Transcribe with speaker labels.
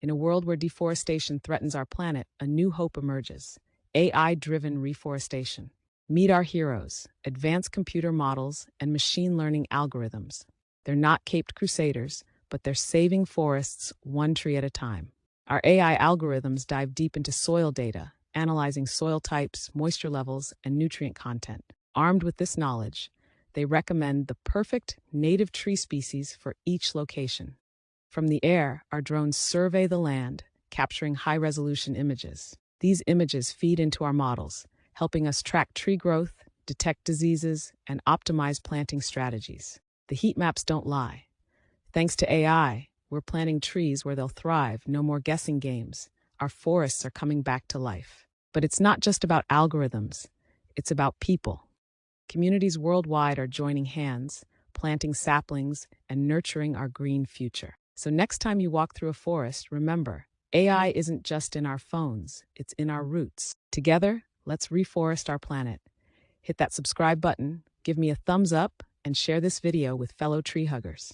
Speaker 1: In a world where deforestation threatens our planet, a new hope emerges: AI-driven reforestation. Meet our heroes: advanced computer models and machine learning algorithms. They're not caped crusaders, but they're saving forests one tree at a time. Our AI algorithms dive deep into soil data, analyzing soil types, moisture levels, and nutrient content. Armed with this knowledge, they recommend the perfect native tree species for each location. From the air, our drones survey the land, capturing high-resolution images. These images feed into our models, helping us track tree growth, detect diseases, and optimize planting strategies. The heat maps don't lie. Thanks to AI, we're planting trees where they'll thrive, no more guessing games. Our forests are coming back to life. But it's not just about algorithms, it's about people. Communities worldwide are joining hands, planting saplings, and nurturing our green future. So next time you walk through a forest, remember, AI isn't just in our phones, it's in our roots. Together, let's reforest our planet. Hit that subscribe button, give me a thumbs up, and share this video with fellow tree huggers.